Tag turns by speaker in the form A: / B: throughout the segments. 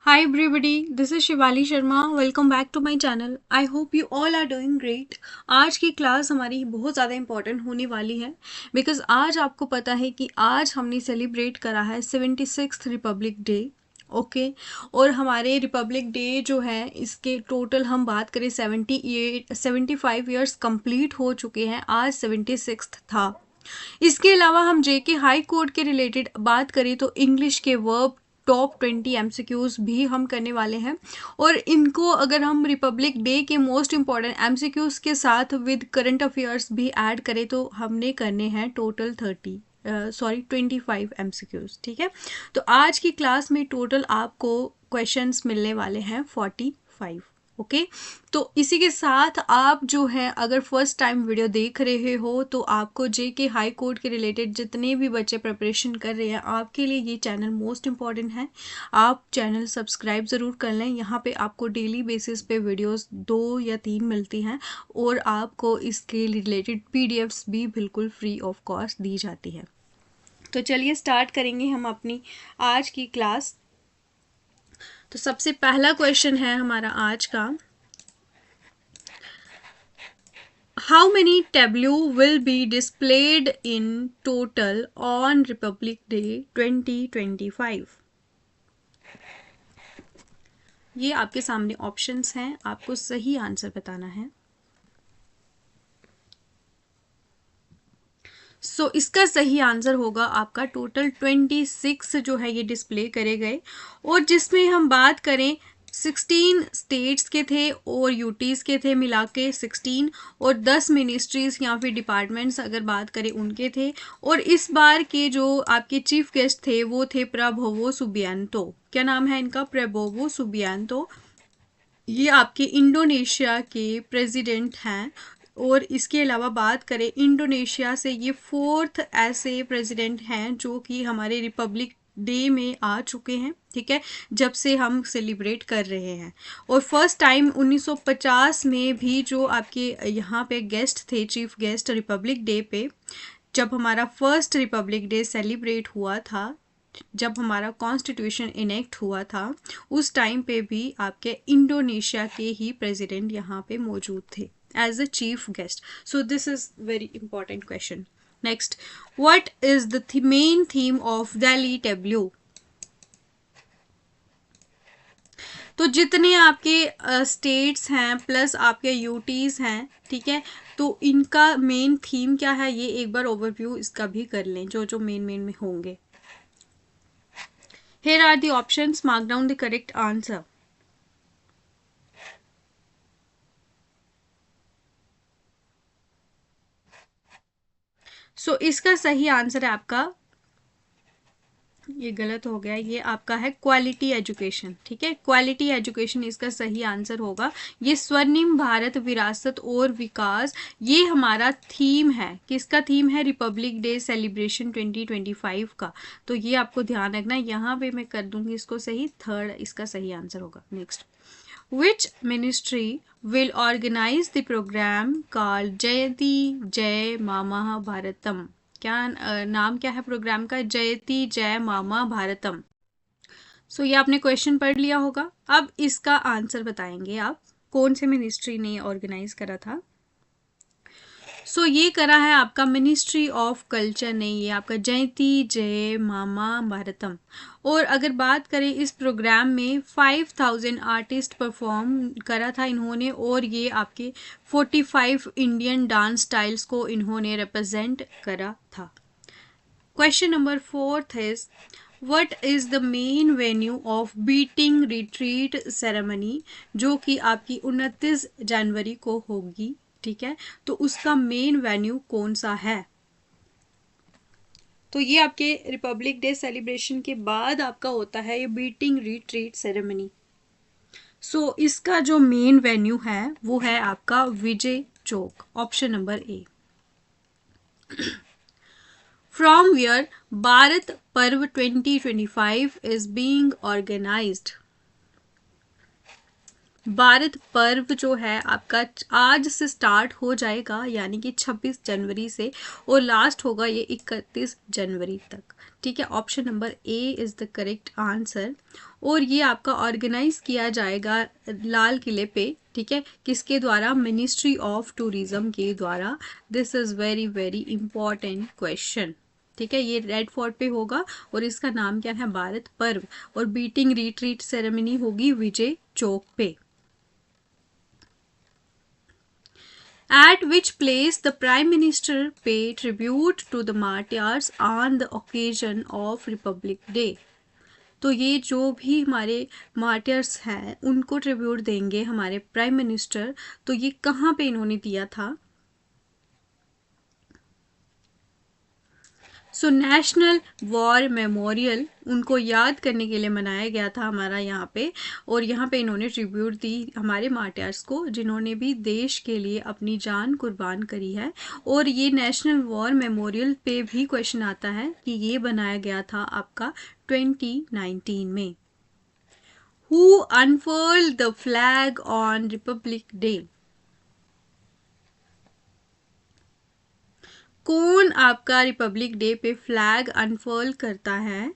A: Hi everybody, this is Shivali Sharma. Welcome back to my channel. I hope you all are doing great. आज की class हमारी बहुत ज़्यादा important होने वाली है बिकॉज आज आपको पता है कि आज हमने सेलिब्रेट करा है 76th रिपब्लिक डे. ओके और हमारे रिपब्लिक डे जो है इसके टोटल हम बात करें 75 ईयर्स कंप्लीट हो चुके हैं. आज 76th था. इसके अलावा हम जेके हाई कोर्ट के रिलेटेड बात करें तो इंग्लिश के वर्ब टॉप 20 एमसीक्यूज भी हम करने वाले हैं और इनको अगर हम रिपब्लिक डे के मोस्ट इम्पॉर्टेंट एमसीक्यूज के साथ विद करंट अफेयर्स भी ऐड करें तो हमने करने हैं टोटल 25 एमसीक्यूज. ठीक है, तो आज की क्लास में टोटल आपको क्वेश्चंस मिलने वाले हैं 45. ओके तो इसी के साथ आप जो है अगर फर्स्ट टाइम वीडियो देख रहे हो तो आपको जेके हाई कोर्ट के रिलेटेड जितने भी बच्चे प्रिपरेशन कर रहे हैं आपके लिए ये चैनल मोस्ट इम्पॉर्टेंट है. आप चैनल सब्सक्राइब ज़रूर कर लें. यहाँ पे आपको डेली बेसिस पे वीडियोस 2 या 3 मिलती हैं और आपको इसके रिलेटेड पीडीएफ्स भी बिल्कुल फ्री ऑफ कॉस्ट दी जाती है. तो चलिए स्टार्ट करेंगे हम अपनी आज की क्लास. तो सबसे पहला क्वेश्चन है हमारा आज का, how many tableau will be displayed in total on Republic Day 2025? ये आपके सामने ऑप्शंस हैं, आपको सही आंसर बताना है. सो इसका सही आंसर होगा आपका टोटल 26 जो है ये डिस्प्ले करे गए और जिसमें हम बात करें 16 स्टेट्स के थे और यूटीज़ के थे मिला के 16 और 10 मिनिस्ट्रीज़ या फिर डिपार्टमेंट्स अगर बात करें उनके थे. और इस बार के जो आपके चीफ गेस्ट थे वो थे प्रबोवो सुबियांतो. क्या नाम है इनका? Prabowo Subianto. ये आपके इंडोनेशिया के प्रेसिडेंट हैं और इसके अलावा बात करें इंडोनेशिया से ये 4th ऐसे प्रेसिडेंट हैं जो कि हमारे रिपब्लिक डे में आ चुके हैं. ठीक है, जब से हम सेलिब्रेट कर रहे हैं. और फर्स्ट टाइम 1950 में भी जो आपके यहाँ पे गेस्ट थे चीफ गेस्ट रिपब्लिक डे पे, जब हमारा फर्स्ट रिपब्लिक डे सेलिब्रेट हुआ था, जब हमारा कॉन्स्टिट्यूशन इनेक्ट हुआ था उस टाइम पे भी आपके इंडोनेशिया के ही प्रेसिडेंट यहाँ पे मौजूद थे as a chief guest. So this is very important question. Next, what is the main theme of Delhi tableau? तो जितने आपके स्टेट्स हैं प्लस आपके यूटीज़ हैं, ठीक है, तो इनका मेन थीम क्या है ये एक बार ओवरव्यू इसका भी कर लें जो जो मेन में होंगे. Here are the options. Mark down the correct answer. So इसका सही आंसर है आपका, ये गलत हो गया, ये आपका है क्वालिटी एजुकेशन. ठीक है, क्वालिटी एजुकेशन इसका सही आंसर होगा. ये स्वर्णिम भारत विरासत और विकास ये हमारा थीम है. किसका थीम है? रिपब्लिक डे सेलिब्रेशन 2025 का. तो ये आपको ध्यान रखना है. यहाँ पे मैं कर दूंगी इसको सही. थर्ड इसका सही आंसर होगा. Next, Which ministry will organize the program called जयति जय मामा भारतम? क्या नाम क्या है प्रोग्राम का? जयति जय मामा भारतम. सो ये आपने क्वेश्चन पढ़ लिया होगा. अब इसका आंसर बताएंगे आप, कौन से मिनिस्ट्री ने ऑर्गेनाइज करा था. सो ये करा है आपका मिनिस्ट्री ऑफ कल्चर ने, ये आपका जयति जय मामा भारतम. और अगर बात करें इस प्रोग्राम में 5000 आर्टिस्ट परफॉर्म करा था इन्होंने और ये आपके 45 इंडियन डांस स्टाइल्स को इन्होंने रिप्रेजेंट करा था. Question number 4 is what is the main venue of beating retreat ceremony जो कि आपकी 29 जनवरी को होगी. ठीक है, तो उसका मेन वेन्यू कौन सा है? तो ये आपके रिपब्लिक डे सेलिब्रेशन के बाद आपका होता है ये बीटिंग रिट्रीट सेरेमनी. सो इसका जो मेन वेन्यू है वो है आपका Vijay Chowk. Option number A. From where Bharat Parv 2025 is being organized? Bharat Parv जो है आपका आज से स्टार्ट हो जाएगा यानी कि 26 जनवरी से और लास्ट होगा ये 31 जनवरी तक. ठीक है, option number A is the correct answer. और ये आपका ऑर्गेनाइज किया जाएगा लाल किले पे, ठीक है, किसके द्वारा? मिनिस्ट्री ऑफ टूरिज्म के द्वारा। This is very very important question, ठीक है। ये रेड फोर्ट पे होगा और इसका नाम क्या है? भारत पर्व। और बीटिंग रिट्रीट सेरेमनी होगी विजय चौक पे। At which place the Prime Minister paid tribute to the martyrs on the occasion of Republic Day. तो ये जो भी हमारे मार्टियर्स हैं उनको ट्रिब्यूट देंगे हमारे प्राइम मिनिस्टर, तो ये कहाँ पे इन्होंने दिया था? सो नेशनल वॉर मेमोरियल उनको याद करने के लिए मनाया गया था हमारा यहाँ पे, और यहाँ पे इन्होंने ट्रिब्यूट दी हमारे मार्टियर्स को जिन्होंने भी देश के लिए अपनी जान कुर्बान करी है। और ये नेशनल वॉर मेमोरियल पे भी क्वेश्चन आता है कि ये बनाया गया था आपका 2019 में। Who unfurled the flag on republic day? कौन आपका रिपब्लिक डे पे फ्लैग अनफर्ल करता है?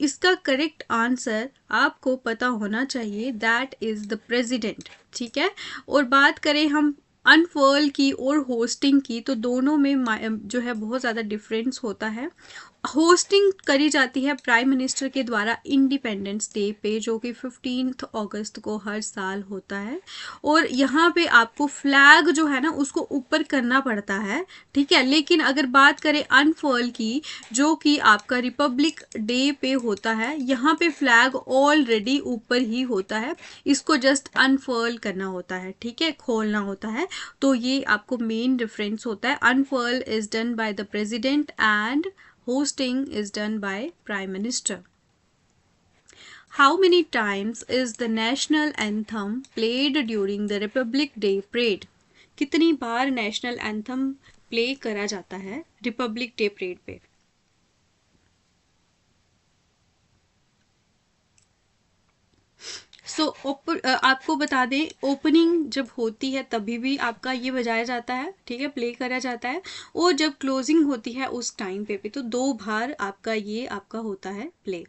A: इसका करेक्ट आंसर आपको पता होना चाहिए, दैट इज द प्रेसिडेंट, ठीक है। और बात करें हम अनफर्ल की और होस्टिंग की, तो दोनों में जो है बहुत ज़्यादा डिफरेंस होता है। होस्टिंग करी जाती है प्राइम मिनिस्टर के द्वारा इंडिपेंडेंस डे पे, जो कि 15 अगस्त को हर साल होता है। और यहाँ पे आपको फ्लैग जो है ना उसको ऊपर करना पड़ता है, ठीक है। लेकिन अगर बात करें अनफर्ल की, जो कि आपका रिपब्लिक डे पे होता है, यहाँ पे फ्लैग ऑलरेडी ऊपर ही होता है, इसको जस्ट अनफर्ल करना होता है, ठीक है, खोलना होता है। तो ये आपको मेन डिफरेंस होता है। Unfurl is done by the president and hosting is done by Prime Minister. How many times is the national anthem played during the Republic Day parade? कितनी बार नेशनल एंथम प्ले करा जाता है Republic day parade पे? आपको बता दें, opening जब होती है तभी भी आपका ये बजाया जाता है, ठीक है, प्ले करा जाता है। और जब क्लोजिंग होती है उस टाइम पे भी, तो 2 बार आपका ये आपका होता है play.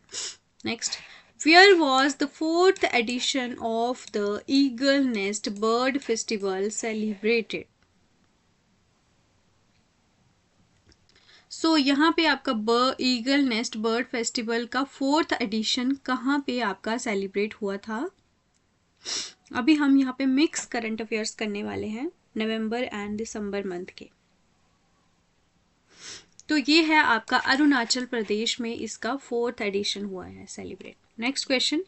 A: Next, where was the 4th edition of the eagle nest bird festival celebrated? यहाँ पे आपका ईगल नेस्ट बर्ड फेस्टिवल का 4th एडिशन कहाँ पे आपका सेलिब्रेट हुआ था? अभी हम यहाँ पे मिक्स करंट अफेयर्स करने वाले हैं नवंबर एंड दिसंबर मंथ के। तो ये है आपका अरुणाचल प्रदेश में इसका 4th एडिशन हुआ है celebrate. Next question,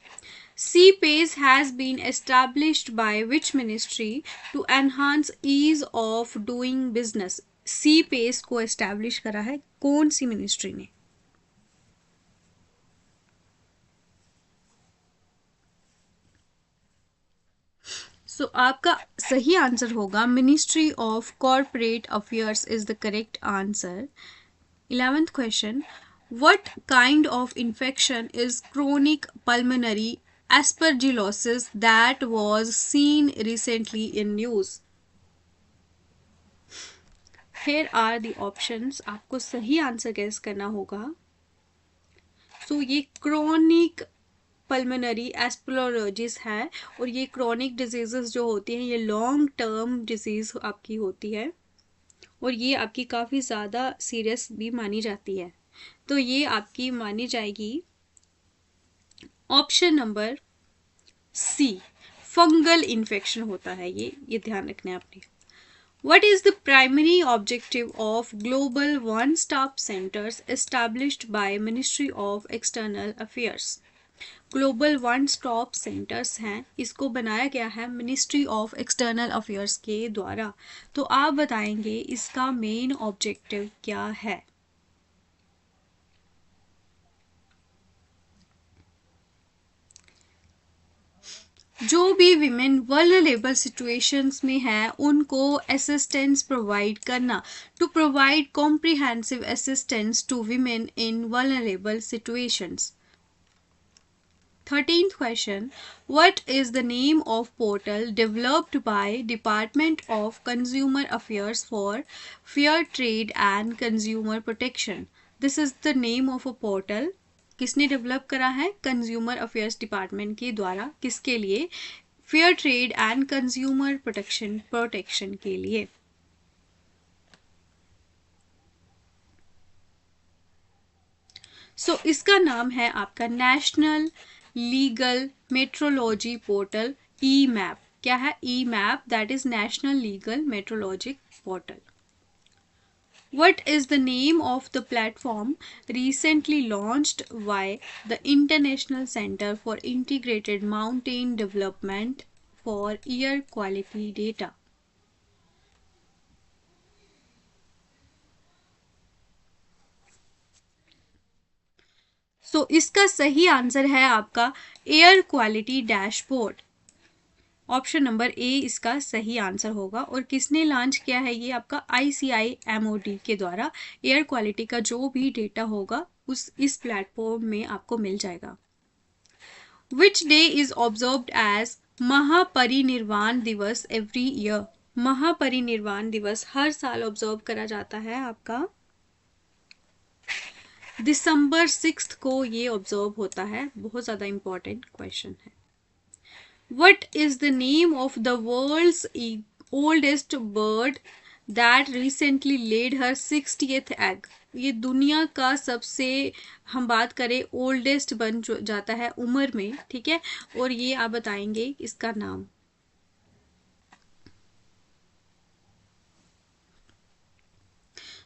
A: C page has been established by which ministry to enhance ease of doing business? C page को एस्टैब्लिश करा है कौन सी मिनिस्ट्री ने? आपका सही आंसर होगा ministry of corporate affairs is the correct answer. 11th question, what kind of infection is chronic pulmonary aspergillosis that was seen recently in news? Here are the options, आपको सही answer guess करना होगा। ये chronic pulmonary एस्प्लोरोजिस है, और ये chronic diseases जो होती हैं ये लॉन्ग टर्म डिजीज आपकी होती है, और ये आपकी काफ़ी ज़्यादा सीरियस भी मानी जाती है। तो ये आपकी मानी जाएगी option number C, fungal infection होता है ये ध्यान रखना है आपने। What is the primary objective of Global One-Stop Centers established by Ministry of External Affairs? Global one stop centres हैं, इसको बनाया गया है मिनिस्ट्री ऑफ एक्सटर्नल अफेयर्स के द्वारा। तो आप बताएंगे इसका मेन ऑब्जेक्टिव क्या है? जो भी विमेन वल्नरेबल सिचुएशंस में है उनको असिस्टेंस प्रोवाइड करना, to provide comprehensive assistance to women in vulnerable situations. 13th question, what is the name of portal developed by Department of Consumer Affairs for Fair Trade and Consumer Protection? This is the name of a portal किसने develop करा है? Consumer affairs department के द्वारा। किसके लिए? Fair trade and consumer protection के लिए। So इसका नाम है आपका national legal metrology portal, e map. क्या है? E map, that is national legal metrologic portal. What is the name of the platform recently launched by the International Center for Integrated Mountain Development for Air Quality Data? सो इसका सही answer है आपका air quality dashboard. Option number ए इसका सही answer होगा। और किसने launch किया है? ये आपका ICIMOD के द्वारा। एयर क्वालिटी का जो भी डेटा होगा इस प्लेटफॉर्म में आपको मिल जाएगा। Which day is observed as महापरिनिर्वाण दिवस every year? महापरिनिर्वाण दिवस हर साल ऑब्जर्व करा जाता है आपका दिसंबर 6 को ये ऑब्जर्व होता है। बहुत ज़्यादा इंपॉर्टेंट क्वेश्चन है। What is the name of the world's oldest bird that recently laid her 60th egg? ये दुनिया का सबसे, हम बात करें ओल्डेस्ट बन जाता है उम्र में, ठीक है। और ये आप बताएंगे इसका नाम।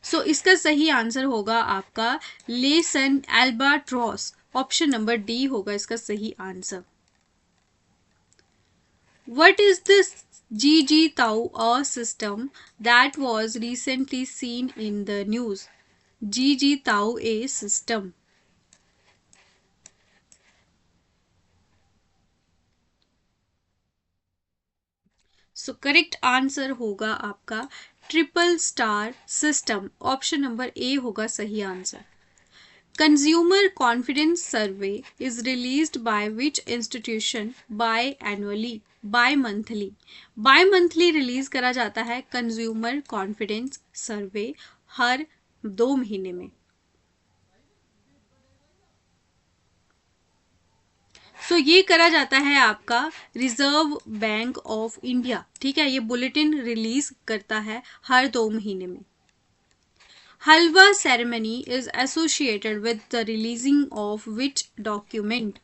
A: सो इसका सही आंसर होगा आपका lesson albatross. Option number D होगा इसका सही answer. What is this GG Tau a system that was recently seen in the news? GG Tau a system. So correct answer होगा आपका triple star system. Option number A होगा सही answer. Consumer confidence survey is released by which institution by annually? By monthly. By monthly release करा जाता है consumer confidence सर्वे हर 2 महीने में। सो ये करा जाता है आपका रिजर्व बैंक ऑफ इंडिया, ठीक है। ये बुलेटिन रिलीज करता है हर 2 महीने में। Halwa ceremony is associated with the releasing of which document?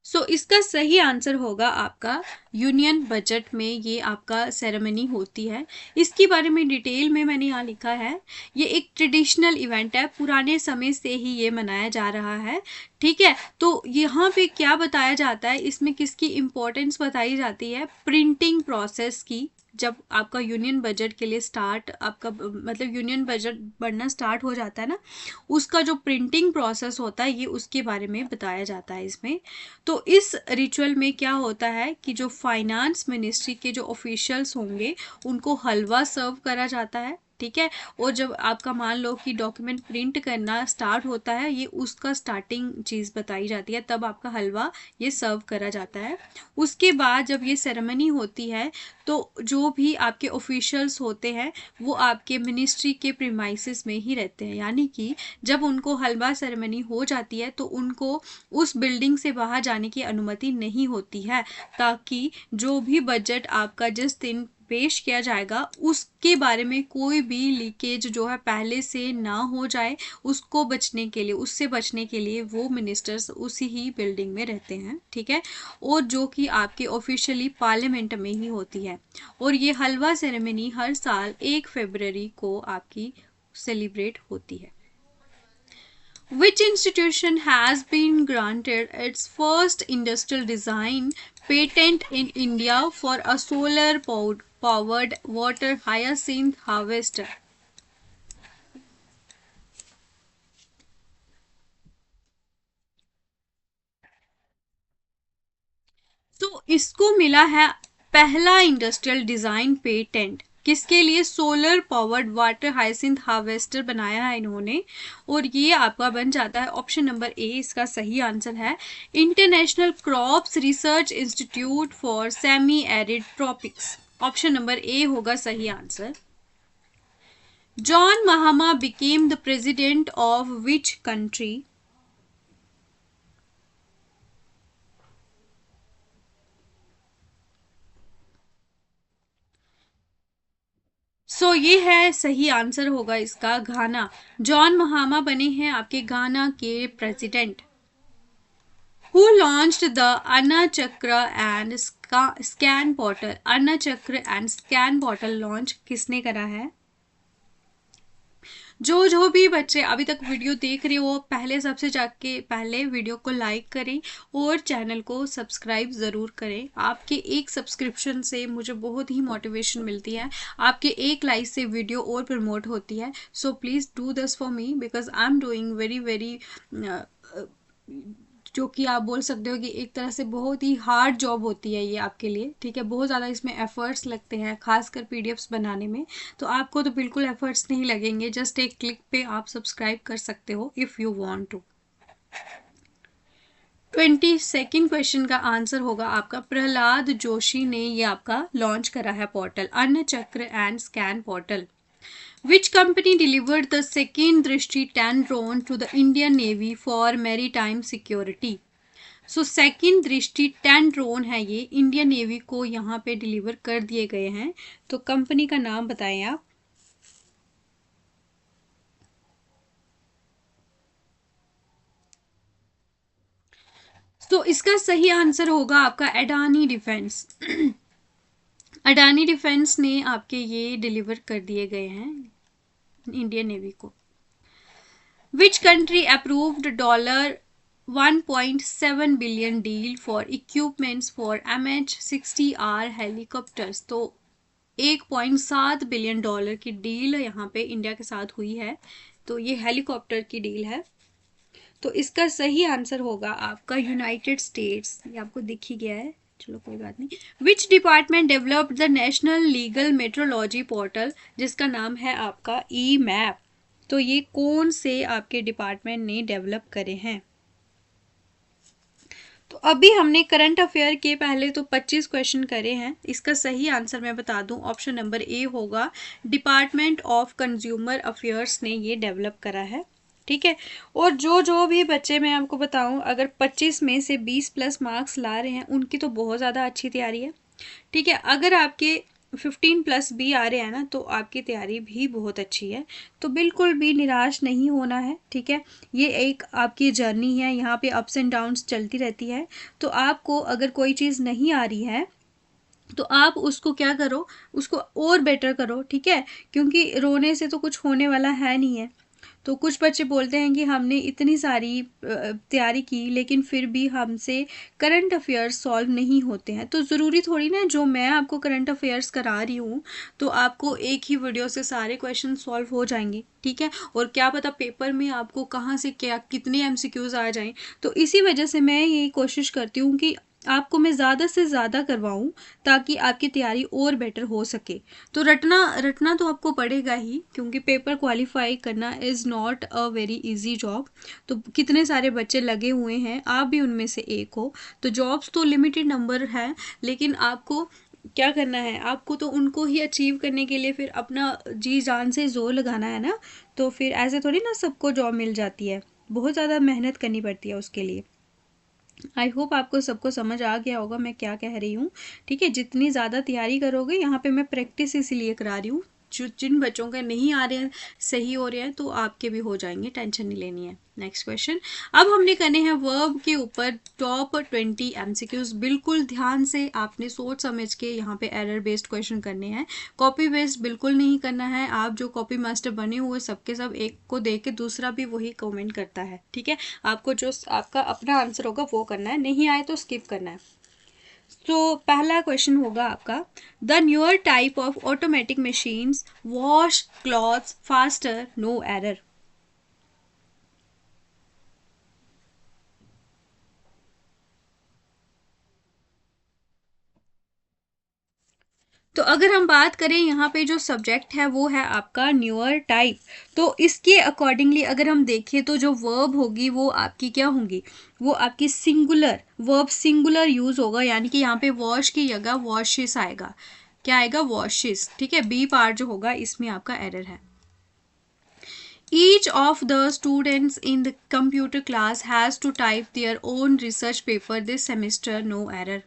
A: So इसका सही आंसर होगा आपका यूनियन बजट में ये आपका सेरेमनी होती है। इसके बारे में डिटेल में मैंने यहाँ लिखा है। ये एक ट्रेडिशनल इवेंट है, पुराने समय से ही ये मनाया जा रहा है, ठीक है। तो यहाँ पे क्या बताया जाता है, इसमें किसकी इम्पोर्टेंस बताई जाती है? प्रिंटिंग प्रोसेस की। जब आपका यूनियन बजट के लिए आपका मतलब यूनियन बजट बढ़ना स्टार्ट हो जाता है ना, उसका जो प्रिंटिंग प्रोसेस होता है ये उसके बारे में बताया जाता है इसमें। तो इस रिचुअल में क्या होता है कि जो फाइनेंस मिनिस्ट्री के जो ऑफिशियल्स होंगे उनको हलवा सर्व करा जाता है, ठीक है। और जब आपका मान लो कि डॉक्यूमेंट प्रिंट करना स्टार्ट होता है, ये उसका स्टार्टिंग चीज़ बताई जाती है, तब आपका हलवा ये सर्व करा जाता है। उसके बाद जब ये सेरेमनी होती है तो जो भी आपके ऑफिशियल्स होते हैं वो आपके मिनिस्ट्री के प्रीमाइसेस में ही रहते हैं। यानी कि जब उनको हलवा सेरेमनी हो जाती है तो उनको उस बिल्डिंग से बाहर जाने की अनुमति नहीं होती है, ताकि जो भी बजट आपका जिस दिन पेश किया जाएगा उसके बारे में कोई भी लीकेज जो है पहले से ना हो जाए। उसको बचने के लिए, उससे बचने के लिए वो मिनिस्टर्स उसी ही बिल्डिंग में रहते हैं, ठीक है। और जो कि आपके ऑफिशियली पार्लियामेंट में ही होती है। और ये हलवा सेरेमनी हर साल 1 फरवरी को आपकी सेलिब्रेट होती है। Which institution has been granted its first industrial design patent in India for a solar powered water hyacinth harvester? तो इसको मिला है पहला इंडस्ट्रियल डिजाइन पेटेंट, किसके लिए? Solar powered water hyacinth harvester बनाया है इन्होंने, और ये आपका बन जाता है ऑप्शन नंबर ए, इसका सही आंसर है international crops research institute for semi arid tropics. Option number A होगा सही answer. John Mahama became the president of which country? ये है सही आंसर होगा इसका घाना। जॉन महामा बने हैं आपके घाना के प्रेसिडेंट। हु लॉन्च्ड द अन्ना चक्र एंड स्कैन पोर्टल? अन्ना चक्र एंड स्कैन पोर्टल लॉन्च किसने करा है? जो भी बच्चे अभी तक वीडियो देख रहे हो, पहले सबसे जाके पहले वीडियो को लाइक करें और चैनल को सब्सक्राइब ज़रूर करें। आपके एक सब्सक्रिप्शन से मुझे बहुत ही मोटिवेशन मिलती है, आपके एक लाइक से वीडियो और प्रमोट होती है। So please do this for me because I am doing very very, जो कि आप बोल सकते हो कि एक तरह से बहुत ही हार्ड जॉब होती है ये आपके लिए, ठीक है। बहुत ज़्यादा इसमें एफर्ट्स लगते हैं, खासकर पीडीएफ्स बनाने में। तो आपको तो बिल्कुल एफर्ट्स नहीं लगेंगे, जस्ट एक क्लिक पे आप सब्सक्राइब कर सकते हो if you want to. 22nd question का आंसर होगा आपका प्रहलाद जोशी ने ये आपका लॉन्च करा है पोर्टल, अन्न चक्र and scan portal. Which company delivered the second Drishti 10 drone to the Indian Navy for maritime security? Second दृष्टि 10 ड्रोन है ये, इंडियन नेवी को यहाँ पे डिलीवर कर दिए गए हैं। तो कंपनी का नाम बताएं आप। इसका सही आंसर होगा आपका अडानी डिफेंस। अडानी डिफेंस ने आपके ये डिलीवर कर दिए गए हैं इंडियन नेवी को। Which country approved $1.7 billion deal for equipments for MH-60R helicopters? तो $1.7 बिलियन की डील यहाँ पे इंडिया के साथ हुई है, तो ये हेलीकॉप्टर की डील है। तो इसका सही आंसर होगा आपका यूनाइटेड स्टेट्स। ये आपको दिख ही गया है, चलो कोई बात नहीं। Which department developed the national legal metrology portal? जिसका नाम है आपका ई मैप। तो ये कौन से आपके डिपार्टमेंट ने डेवलप करे हैं? तो अभी हमने करंट अफेयर के पहले तो 25 क्वेश्चन करे हैं। इसका सही आंसर मैं बता दूं, ऑप्शन नंबर ए होगा डिपार्टमेंट ऑफ कंज्यूमर अफेयर्स ने ये डेवलप करा है, ठीक है। और जो भी बच्चे मैं आपको बताऊं, अगर 25 में से 20 प्लस मार्क्स ला रहे हैं उनकी तो बहुत ज़्यादा अच्छी तैयारी है, ठीक है। अगर आपके 15 प्लस भी आ रहे हैं ना, तो आपकी तैयारी भी बहुत अच्छी है। तो बिल्कुल भी निराश नहीं होना है, ठीक है। ये एक आपकी जर्नी है, यहाँ पे अप्स एंड डाउन्स चलती रहती है। तो आपको अगर कोई चीज़ नहीं आ रही है तो आप उसको क्या करो, उसको और बेटर करो, ठीक है। क्योंकि रोने से तो कुछ होने वाला है नहीं है। तो कुछ बच्चे बोलते हैं कि हमने इतनी सारी तैयारी की लेकिन फिर भी हमसे करंट अफेयर्स सॉल्व नहीं होते हैं। तो ज़रूरी थोड़ी ना जो मैं आपको करंट अफेयर्स करा रही हूँ तो आपको एक ही वीडियो से सारे क्वेश्चन सॉल्व हो जाएंगे, ठीक है। और क्या पता पेपर में आपको कहाँ से क्या कितने एमसीक्यूज आ जाएं। तो इसी वजह से मैं ये कोशिश करती हूँ कि आपको मैं ज़्यादा से ज़्यादा करवाऊँ ताकि आपकी तैयारी और बेटर हो सके। तो रटना रटना तो आपको पड़ेगा ही, क्योंकि पेपर क्वालिफाई करना is not a very easy job. तो कितने सारे बच्चे लगे हुए हैं, आप भी उनमें से एक हो। तो जॉब्स तो लिमिटेड नंबर है, लेकिन आपको क्या करना है, आपको तो उनको ही अचीव करने के लिए फिर अपना जी जान से जोर लगाना है ना। तो फिर ऐसे थोड़ी ना सबको जॉब मिल जाती है, बहुत ज़्यादा मेहनत करनी पड़ती है उसके लिए। आई होप आपको सबको समझ आ गया होगा मैं क्या कह रही हूँ, ठीक है। जितनी ज़्यादा तैयारी करोगे, यहाँ पे मैं प्रैक्टिस इसीलिए करा रही हूँ, जिन बच्चों के नहीं आ रहे हैं सही हो रहे हैं तो आपके भी हो जाएंगे, टेंशन नहीं लेनी है। नेक्स्ट क्वेश्चन, अब हमने करने हैं वर्ब के ऊपर टॉप 20 एमसीक्यूज। बिल्कुल ध्यान से आपने सोच समझ के यहाँ पे एरर बेस्ड क्वेश्चन करने हैं, कॉपी बेस्ड बिल्कुल नहीं करना है। आप जो कॉपी मास्टर बने हुए सबके सब एक को देख के दूसरा भी वही कमेंट करता है, ठीक है। आपको जो आपका अपना आंसर होगा वो करना है, नहीं आए तो स्किप करना है। तो पहला क्वेश्चन होगा आपका, the newer type of automatic machines wash clothes faster no error. तो अगर हम बात करें यहाँ पे जो सब्जेक्ट है वो है आपका न्यूअर टाइप, तो इसके अकॉर्डिंगली अगर हम देखें तो जो वर्ब होगी वो आपकी क्या होंगी, वो आपकी सिंगुलर, वर्ब सिंगुलर यूज होगा, यानी कि यहाँ पे वॉश की जगह वॉशिस आएगा। क्या आएगा, वॉशिस। ठीक है, बी पार्ट जो होगा इसमें आपका एरर है। Each of the students in the computer class has to type their own research paper this semester, no error.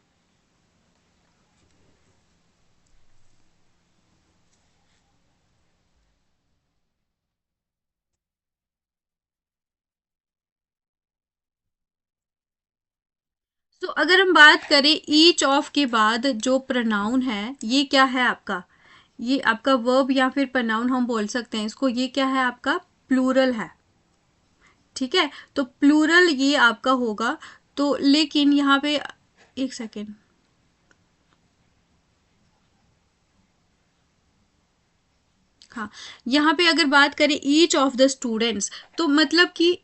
A: तो अगर हम बात करें ईच ऑफ के बाद जो प्रोनाउन है ये क्या है आपका, ये आपका वर्ब या फिर प्रोनाउन हम बोल सकते हैं इसको, ये क्या है आपका, प्लूरल है। ठीक है, तो प्लूरल ये आपका होगा। तो लेकिन यहाँ पे एक सेकेंड, हाँ, यहाँ पे अगर बात करें ईच ऑफ द स्टूडेंट्स, तो मतलब कि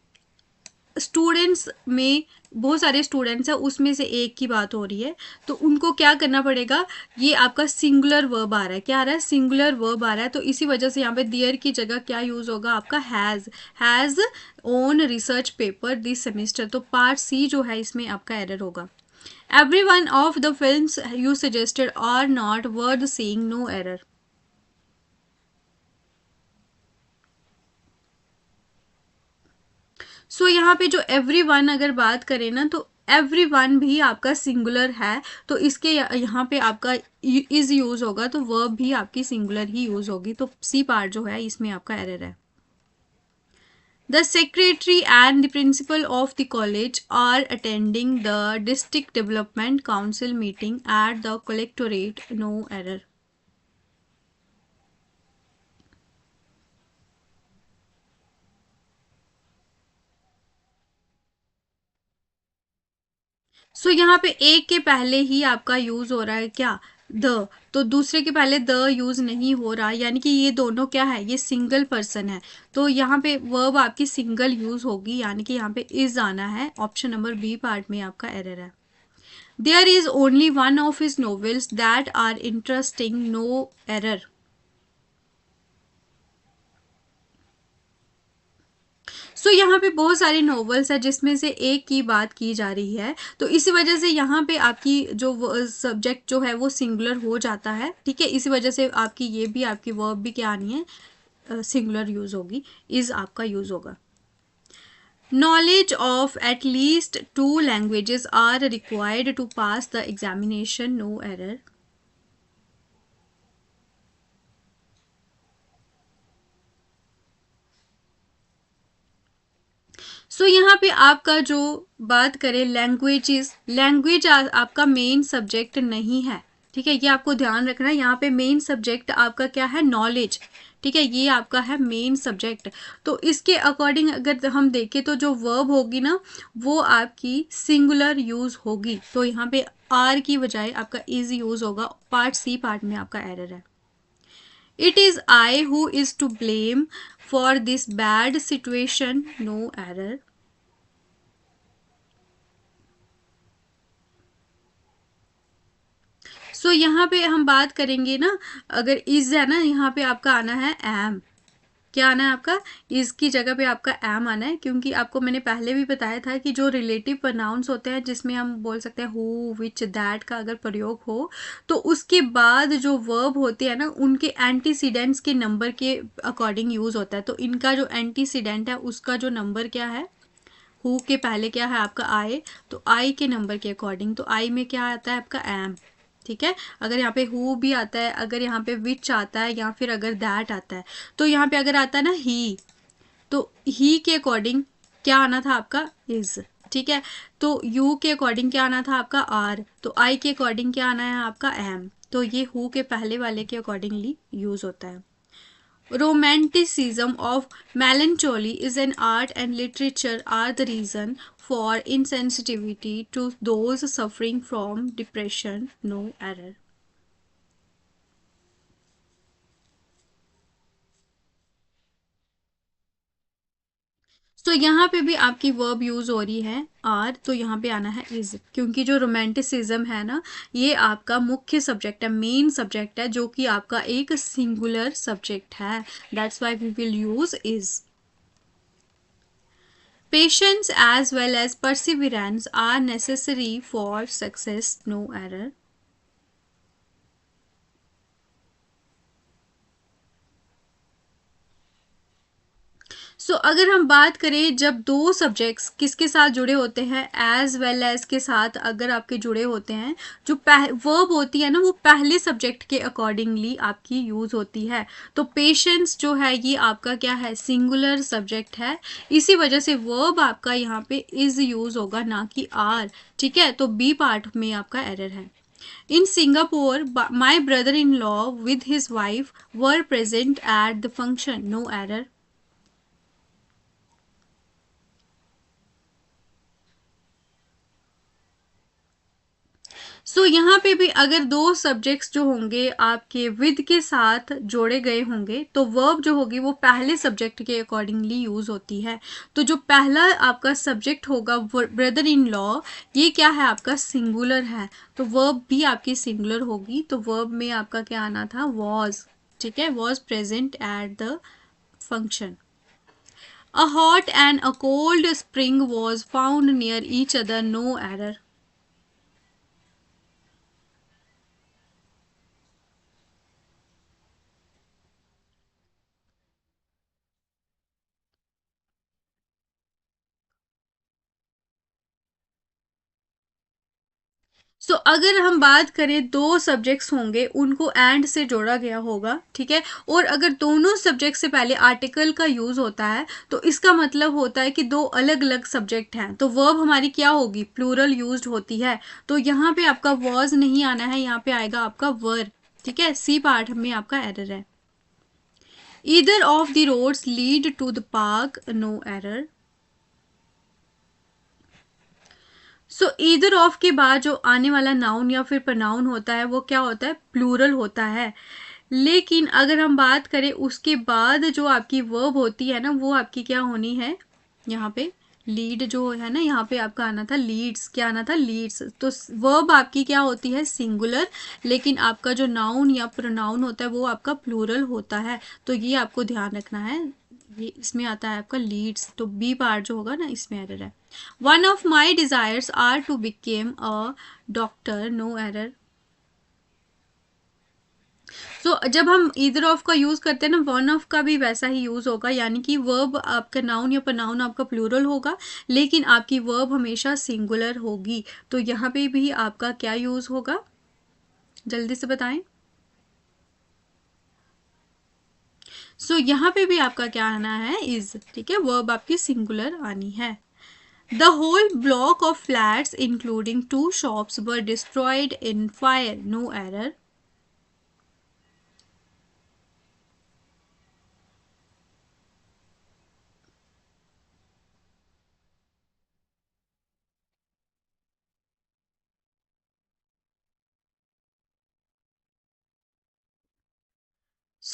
A: स्टूडेंट्स में बहुत सारे स्टूडेंट्स हैं, उसमें से एक की बात हो रही है, तो उनको क्या करना पड़ेगा, ये आपका सिंगुलर वर्ब आ रहा है, क्या आ रहा है, सिंगुलर वर्ब आ रहा है, तो इसी वजह से यहाँ पे देयर की जगह क्या यूज होगा आपका, has own research paper this semester, तो पार्ट सी जो है इसमें आपका एरर होगा। Every one of the film you suggested are not worth seeing, no error. So यहाँ पे जो एवरी वन अगर बात करें ना, तो एवरी वन भी आपका सिंगुलर है, तो इसके यहाँ पे आपका इज यूज होगा, तो वर्ब भी आपकी सिंगुलर ही यूज होगी, तो सी पार्ट जो है इसमें आपका एरर है। The secretary and the principal of the college are attending the district development council meeting at the collectorate, no error. सो यहाँ पे एक के पहले ही आपका यूज हो रहा है क्या, द, तो दूसरे के पहले द यूज नहीं हो रहा, यानी कि ये दोनों क्या है, ये सिंगल पर्सन है, तो यहाँ पे वर्ब आपकी सिंगल यूज होगी, यानी कि यहाँ पे इज आना है। ऑप्शन नंबर बी पार्ट में आपका एरर है। There is only one of his novels that are interesting, no error. So यहाँ पे बहुत सारे नॉवेल्स है जिसमें से एक की बात की जा रही है, तो इसी वजह से यहाँ पे आपकी जो सब्जेक्ट जो है वो सिंगुलर हो जाता है। ठीक है, इसी वजह से आपकी ये भी आपकी वर्ब भी क्या आनी है, सिंगुलर यूज होगी, इज आपका यूज होगा। Knowledge of at least two languages are required to pass the examination, no error. So यहाँ पे आपका जो बात करें लैंग्वेजेस, लैंग्वेज आपका मेन सब्जेक्ट नहीं है। ठीक है, ये आपको ध्यान रखना है, यहाँ पे मेन सब्जेक्ट आपका क्या है, नॉलेज। ठीक है, ये आपका है मेन सब्जेक्ट, तो इसके अकॉर्डिंग अगर हम देखें तो जो वर्ब होगी ना वो आपकी सिंगुलर यूज होगी, तो यहाँ पे आर की बजाय आपका इज यूज होगा। पार्ट सी पार्ट में आपका एरर है। It is I who is to blame for this bad situation, no error. So यहाँ पे हम बात करेंगे ना, अगर इज है ना यहाँ पे आपका आना है एम, क्या आना है आपका, इज की जगह पे आपका एम आना है, क्योंकि आपको मैंने पहले भी बताया था कि जो रिलेटिव प्रोनाउंस होते हैं जिसमें हम बोल सकते हैं हु, विच, दैट का अगर प्रयोग हो, तो उसके बाद जो वर्ब होते हैं ना उनके एंटीसीडेंट्स के नंबर के अकॉर्डिंग यूज होता है, तो इनका जो एंटीसीडेंट है उसका जो नंबर क्या है, हु के पहले क्या है आपका आई, तो आई के नंबर के अकॉर्डिंग, तो आई में क्या आता है आपका एम। ठीक है, अगर यहाँ पे हु भी आता है, अगर यहाँ पे विच आता है, या फिर अगर दैट आता है, तो यहाँ पे अगर आता है ना ही, तो ही के अकॉर्डिंग क्या आना था आपका, इज। ठीक है, तो यू के अकॉर्डिंग क्या आना था आपका आर, तो आई के अकॉर्डिंग क्या आना है आपका एम, तो ये हु के पहले वाले के अकॉर्डिंगली यूज होता है। Romanticism of melancholy is an art and literature are the reason for insensitivity to those suffering from depression, no error. तो यहाँ पे भी आपकी वर्ब यूज हो रही है आर, तो यहाँ पे आना है इज, क्योंकि जो रोमांटिसिज्म है ना, ये आपका मुख्य सब्जेक्ट है, मेन सब्जेक्ट है, जो कि आपका एक सिंगुलर सब्जेक्ट है। That's why we will use is. Patience as well as perseverance are necessary for success, no error. अगर हम बात करें जब दो सब्जेक्ट्स किसके साथ जुड़े होते हैं, एज वेल एज के साथ अगर आपके जुड़े होते हैं, जो वर्ब होती है ना, वो पहले सब्जेक्ट के अकॉर्डिंगली आपकी यूज होती है। तो पेशेंस जो है ये आपका क्या है, सिंगुलर सब्जेक्ट है, इसी वजह से वर्ब आपका यहाँ पे इज यूज होगा, ना कि आर। ठीक है, तो बी पार्ट में आपका एरर है। In Singapore, my brother-in-law with his wife were present at the function. No error. यहाँ पे भी अगर दो सब्जेक्ट्स जो होंगे आपके विद के साथ जोड़े गए होंगे, तो वर्ब जो होगी वो पहले सब्जेक्ट के अकॉर्डिंगली यूज होती है। तो जो पहला आपका सब्जेक्ट होगा ब्रदर इन लॉ, ये क्या है, आपका सिंगुलर है, तो वर्ब भी आपकी सिंगुलर होगी। तो वर्ब में आपका क्या आना था, वॉज। ठीक है, was present at the function. A hot and a cold spring was found near each other. No error. अगर हम बात करें, दो सब्जेक्ट्स होंगे उनको एंड से जोड़ा गया होगा, ठीक है, और अगर दोनों सब्जेक्ट से पहले आर्टिकल का यूज होता है, तो इसका मतलब होता है कि दो अलग अलग सब्जेक्ट हैं, तो वर्ब हमारी क्या होगी, प्लूरल यूज्ड होती है। तो यहाँ पे आपका वॉज नहीं आना है, यहाँ पे आएगा आपका वर। ठीक है, सी पार्ट में आपका एरर है। Either of the roads lead to the park, no error. Either of के बाद जो आने वाला नाउन या फिर प्रनाउन होता है, वो क्या होता है, प्लूरल होता है। लेकिन अगर हम बात करें उसके बाद जो आपकी वर्ब होती है ना, वो आपकी क्या होनी है, यहाँ पे लीड जो है ना, यहाँ पे आपका आना था लीड्स, क्या आना था, लीड्स। तो वर्ब आपकी क्या होती है, सिंगुलर, लेकिन आपका जो नाउन या प्रोनाउन होता है वो आपका प्लूरल होता है। तो ये आपको ध्यान रखना है, ये इसमें आता है आपका लीड्स, तो बी पार्ट जो होगा ना, इसमें एरर है। One of my desires are to became a doctor, no error. जब हम ईदर ऑफ का यूज करते हैं ना, वन ऑफ का भी वैसा ही यूज होगा, यानी कि वर्ब आपका नाउन या प्रोनाउन आपका प्लूरल होगा, लेकिन आपकी वर्ब हमेशा सिंगुलर होगी। तो यहाँ पे भी आपका क्या यूज होगा, जल्दी से बताएं। यहाँ पे भी आपका क्या आना है, इज। ठीक है, वर्ब आपकी सिंगुलर आनी है। The whole block of flats, including two shops, were destroyed in fire. No error.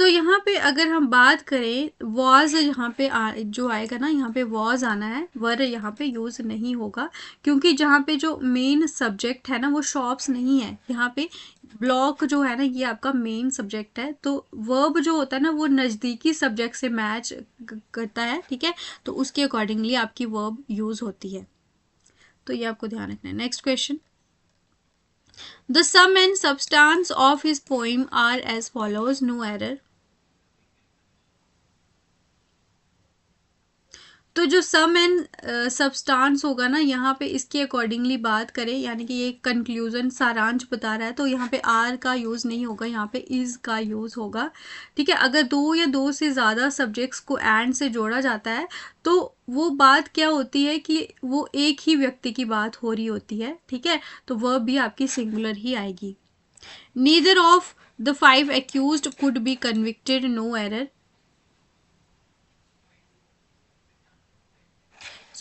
A: यहाँ पे अगर हम बात करें, वॉज यहाँ पे जो आएगा ना, यहाँ पे वॉज आना है, वर यहाँ पे यूज नहीं होगा, क्योंकि जहाँ पे जो मेन सब्जेक्ट है ना, वो शॉप्स नहीं है, यहाँ पे ब्लॉक जो है ना, ये आपका मेन सब्जेक्ट है। तो वर्ब जो होता है ना, वो नज़दीकी सब्जेक्ट से मैच करता है। ठीक है, तो उसके अकॉर्डिंगली आपकी वर्ब यूज होती है, तो ये आपको ध्यान रखना है। Next question. The sum and substance of his poem are as follows. No error. तो जो सम एंड सब्सटेंस होगा ना, यहाँ पे इसके अकॉर्डिंगली बात करें, यानी कि ये कंक्लूजन सारांश बता रहा है, तो यहाँ पे आर का यूज़ नहीं होगा, यहाँ पे इज का यूज़ होगा। ठीक है, अगर दो या दो से ज़्यादा सब्जेक्ट्स को एंड से जोड़ा जाता है, तो वो बात क्या होती है कि वो एक ही व्यक्ति की बात हो रही होती है। ठीक है, तो वह भी आपकी सिंगुलर ही आएगी। Neither of the 5 accused could be convicted, no error.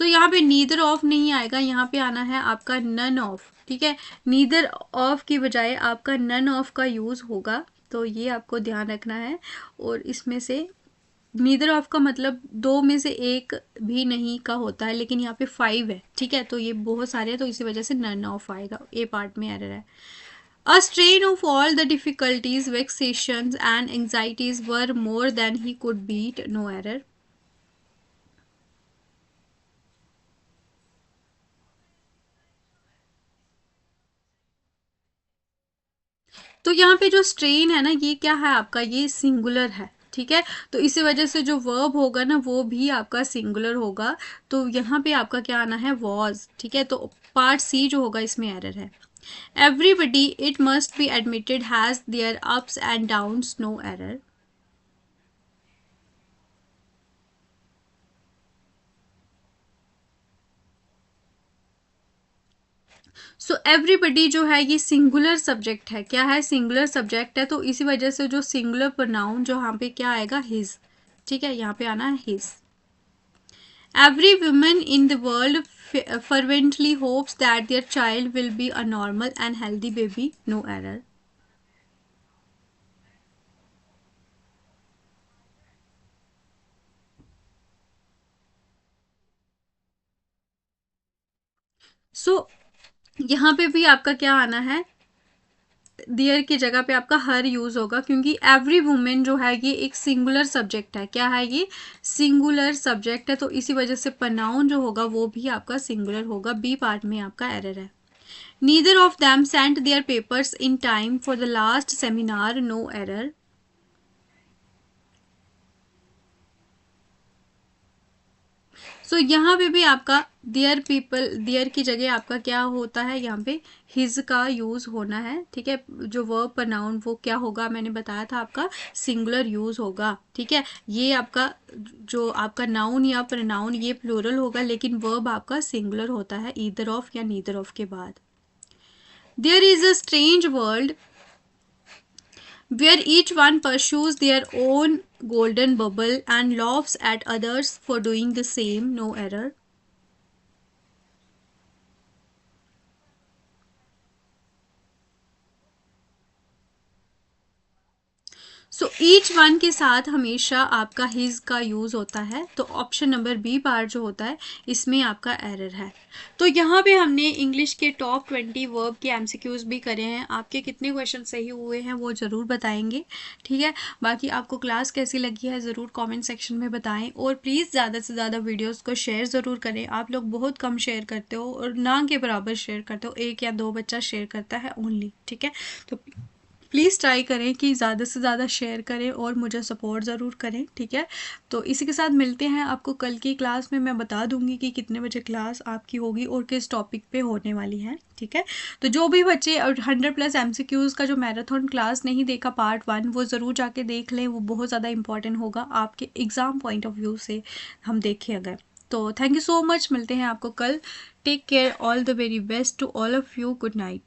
A: यहाँ पे नीदर ऑफ नहीं आएगा, यहाँ पे आना है आपका नन ऑफ। ठीक है, नीदर ऑफ की बजाय आपका नन ऑफ का यूज होगा, तो ये आपको ध्यान रखना है। और इसमें से नीदर ऑफ का मतलब दो में से एक भी नहीं का होता है, लेकिन यहाँ पे 5 है, ठीक है, तो ये बहुत सारे हैं, तो इसी वजह से नन ऑफ आएगा, ए पार्ट में एरर है। A strain of all the difficulties, vexations, and anxieties were more than he could beat. No error. तो यहाँ पे जो स्ट्रेन है ना, ये क्या है आपका, ये सिंगुलर है, ठीक है, तो इसी वजह से जो वर्ब होगा ना वो भी आपका सिंगुलर होगा, तो यहाँ पे आपका क्या आना है, वॉज, ठीक है, तो पार्ट सी जो होगा इसमें एरर है। Everybody it must be admitted has their ups and downs, no error. So everybody जो है ये सिंगुलर सब्जेक्ट है, क्या है, सिंगुलर सब्जेक्ट है, तो इसी वजह से जो सिंगुलर प्रोनाउन जो यहाँ पे क्या आएगा, हिज, ठीक है, यहाँ पे आना है his. Every woman in the world fervently hopes that their child will be a normal and healthy baby, no error. सो यहाँ पे भी आपका क्या आना है, देयर की जगह पे आपका हर यूज होगा, क्योंकि एवरी वुमेन जो है ये एक सिंगुलर सब्जेक्ट है, क्या है, ये सिंगुलर सब्जेक्ट है, तो इसी वजह से प्रोनाउन जो होगा वो भी आपका सिंगुलर होगा, बी पार्ट में आपका एरर है। Neither of them sent their papers in time for the last seminar, no error. So यहाँ पे भी आपका देयर पीपल, देयर की जगह आपका क्या होता है, यहाँ पे हिज का यूज होना है, ठीक है, जो वर्ब प्रोनाउन वो क्या होगा, मैंने बताया था आपका सिंगुलर यूज होगा, ठीक है, ये आपका जो आपका नाउन या प्रोनाउन ये प्लूरल होगा, लेकिन वर्ब आपका सिंगुलर होता है ईदर ऑफ या नीदर ऑफ के बाद। There is a strange world where each one pursues their own golden bubble and laughs at others for doing the same, no error. So each one के साथ हमेशा आपका his का use होता है, तो ऑप्शन नंबर बी पार्ट जो होता है इसमें आपका एरर है। तो यहाँ पे हमने इंग्लिश के टॉप 20 वर्ब के एमसीक्यूज भी करे हैं, आपके कितने क्वेश्चन सही हुए हैं वो ज़रूर बताएंगे, ठीक है, बाकी आपको क्लास कैसी लगी है ज़रूर कमेंट सेक्शन में बताएं, और प्लीज़ ज़्यादा से ज़्यादा वीडियोस को शेयर ज़रूर करें, आप लोग बहुत कम शेयर करते हो और ना के बराबर शेयर करते हो, एक या दो बच्चा शेयर करता है ओनली, ठीक है, तो प्लीज़ ट्राई करें कि ज़्यादा से ज़्यादा शेयर करें और मुझे सपोर्ट ज़रूर करें, ठीक है, तो इसी के साथ मिलते हैं आपको कल की क्लास में, मैं बता दूंगी कि कितने बजे क्लास आपकी होगी और किस टॉपिक पे होने वाली है, ठीक है, तो जो भी बच्चे 100+ MCQs का जो मैराथन क्लास नहीं देखा पार्ट 1 वो ज़रूर जाके देख लें, वो बहुत ज़्यादा इंपॉर्टेंट होगा आपके एग्ज़ाम पॉइंट ऑफ व्यू से हम देखें अगर, तो थैंक यू सो मच, मिलते हैं आपको कल, take care, all the very best to all of you, good night.